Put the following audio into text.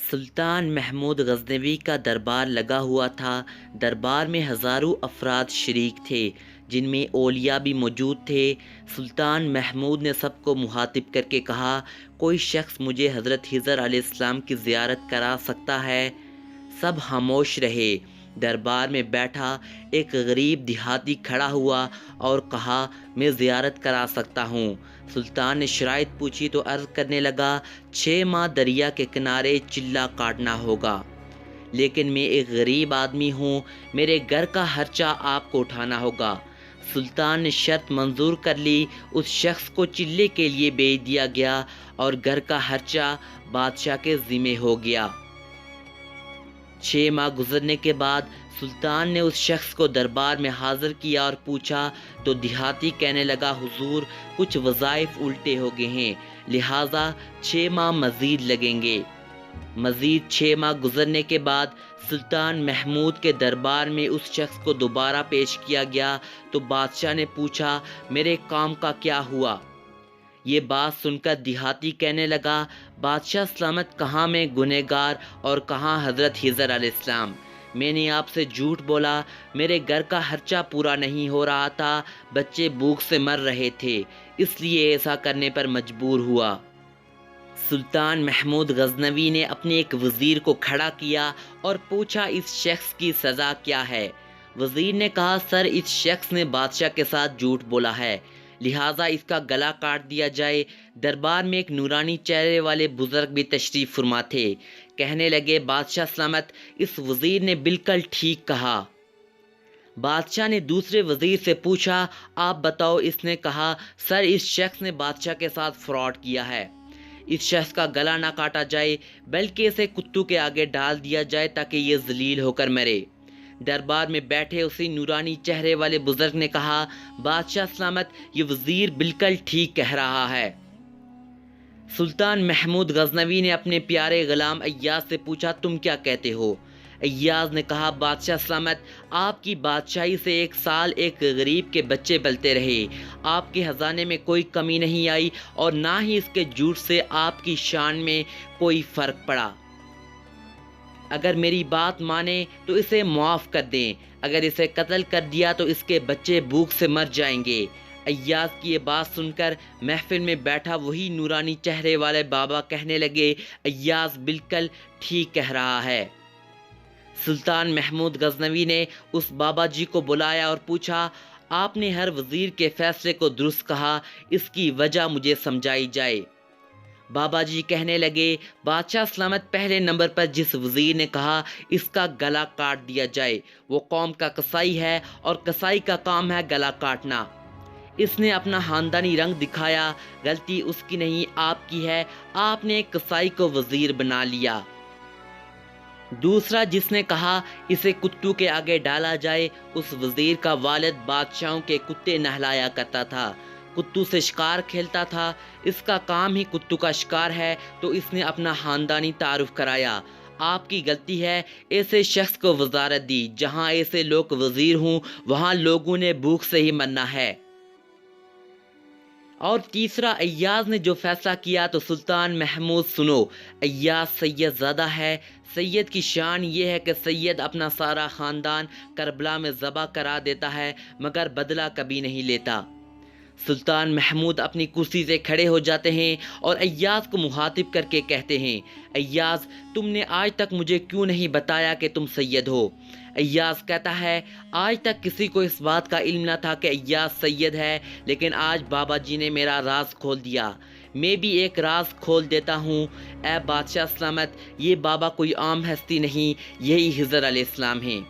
سلطان محمود غزنوی کا دربار لگا ہوا تھا۔ دربار میں ہزاروں افراد شریک تھے، جن میں اولیاء بھی موجود تھے۔ سلطان محمود نے سب کو مخاطب کر کے کہا، کوئی شخص مجھے حضرت خضر علیہ السلام کی زیارت کرا سکتا ہے؟ سب خاموش رہے۔ دربار میں بیٹھا ایک غریب دیہاتی کھڑا ہوا اور کہا، میں زیارت کرا سکتا ہوں۔ سلطان نے شرائط پوچھی تو عرض کرنے لگا، 6 ماہ دریا کے کنارے چلہ کاٹنا ہوگا، لیکن میں ایک غریب آدمی ہوں، میرے گھر کا خرچہ آپ کو اٹھانا ہوگا۔ سلطان نے شرط منظور کر لی۔ اس شخص کو چلے کے لیے بھیج دیا گیا اور گھر کا خرچہ بادشاہ کے ذمہ ہو گیا۔ 6 ماہ گزرنے کے بعد سلطان نے اس شخص کو دربار میں حاضر کیا اور پوچھا تو دیہاتی کہنے لگا، حضور کچھ وظائف الٹے ہو گئے ہیں، لہٰذا 6 ماہ مزید لگیں گے۔ مزید 6 ماہ گزرنے کے بعد سلطان محمود کے دربار میں اس شخص کو دوبارہ پیش کیا گیا تو بادشاہ نے پوچھا، میرے کام کا کیا ہوا؟ یہ بات سن کر دیہاتی کہنے لگا، بادشاہ سلامت، کہاں میں گنہگار اور کہاں حضرت خضر علیہ السلام؟ میں نے آپ سے جھوٹ بولا، میرے گھر کا خرچہ پورا نہیں ہو رہا تھا، بچے بھوک سے مر رہے تھے، اس لیے ایسا کرنے پر مجبور ہوا۔ سلطان محمود غزنوی نے اپنے ایک وزیر کو کھڑا کیا اور پوچھا، اس شخص کی سزا کیا ہے؟ وزیر نے کہا، سر اس شخص نے بادشاہ کے ساتھ جھوٹ بولا ہے، لہٰذا اس کا گلا کاٹ دیا جائے۔ دربار میں ایک نورانی چہرے والے بزرگ بھی تشریف فرما تھے۔ کہنے لگے، بادشاہ سلامت، اس وزیر نے بالکل ٹھیک کہا۔ بادشاہ نے دوسرے وزیر سے پوچھا، آپ بتاؤ۔ اس نے کہا، سر اس شخص نے بادشاہ کے ساتھ فراڈ کیا ہے، اس شخص کا گلا نہ کاٹا جائے بلکہ اسے کتوں کے آگے ڈال دیا جائے تاکہ یہ ذلیل ہو کر مرے۔ دربار میں بیٹھے اسی نورانی چہرے والے بزرگ نے کہا، بادشاہ سلامت، یہ وزیر بالکل ٹھیک کہہ رہا ہے۔ سلطان محمود غزنوی نے اپنے پیارے غلام ایاز سے پوچھا، تم کیا کہتے ہو؟ ایاز نے کہا، بادشاہ سلامت، آپ کی بادشاہی سے 1 سال ایک غریب کے بچے پلتے رہے، آپ کے خزانے میں کوئی کمی نہیں آئی اور نہ ہی اس کے جھوٹ سے آپ کی شان میں کوئی فرق پڑا۔ اگر میری بات مانے تو اسے معاف کر دیں، اگر اسے قتل کر دیا تو اس کے بچے بھوک سے مر جائیں گے۔ ایاز کی یہ بات سن کر محفل میں بیٹھا وہی نورانی چہرے والے بابا کہنے لگے، ایاز بالکل ٹھیک کہہ رہا ہے۔ سلطان محمود غزنوی نے اس بابا جی کو بلایا اور پوچھا، آپ نے ہر وزیر کے فیصلے کو درست کہا، اس کی وجہ مجھے سمجھائی جائے۔ بابا جی کہنے لگے، بادشاہ سلامت، پہلے نمبر پر جس وزیر نے کہا اس کا گلا کاٹ دیا جائے، وہ قوم کا قصائی ہے اور قصائی کا کام ہے گلا کاٹنا۔ اس نے اپنا خاندانی رنگ دکھایا، غلطی اس کی نہیں آپ کی ہے، آپ نے ایک قصائی کو وزیر بنا لیا۔ دوسرا جس نے کہا اسے کتوں کے آگے ڈالا جائے، اس وزیر کا والد بادشاہوں کے کتے نہلایا کرتا تھا، کتوں سے شکار کھیلتا تھا، اس کا کام ہی کتوں کا شکار ہے، تو اس نے اپنا خاندانی تعارف کرایا۔ آپ کی غلطی ہے، ایسے شخص کو وزارت دی، جہاں ایسے لوگ وزیر ہوں وہاں لوگوں نے بھوک سے ہی مرنا ہے۔ اور تیسرا ایاز نے جو فیصلہ کیا تو سلطان محمود سنو، ایاز سید زادہ ہے۔ سید کی شان یہ ہے کہ سید اپنا سارا خاندان کربلا میں ذبح کرا دیتا ہے مگر بدلہ کبھی نہیں لیتا۔ سلطان محمود اپنی کرسی سے کھڑے ہو جاتے ہیں اور ایاز کو مخاطب کر کے کہتے ہیں، ایاز، تم نے آج تک مجھے کیوں نہیں بتایا کہ تم سید ہو؟ ایاز کہتا ہے، آج تک کسی کو اس بات کا علم نہ تھا کہ ایاز سید ہے، لیکن آج بابا جی نے میرا راز کھول دیا۔ میں بھی ایک راز کھول دیتا ہوں، اے بادشاہ سلامت، یہ بابا کوئی عام ہستی نہیں، یہی خضر علیہ السلام ہیں۔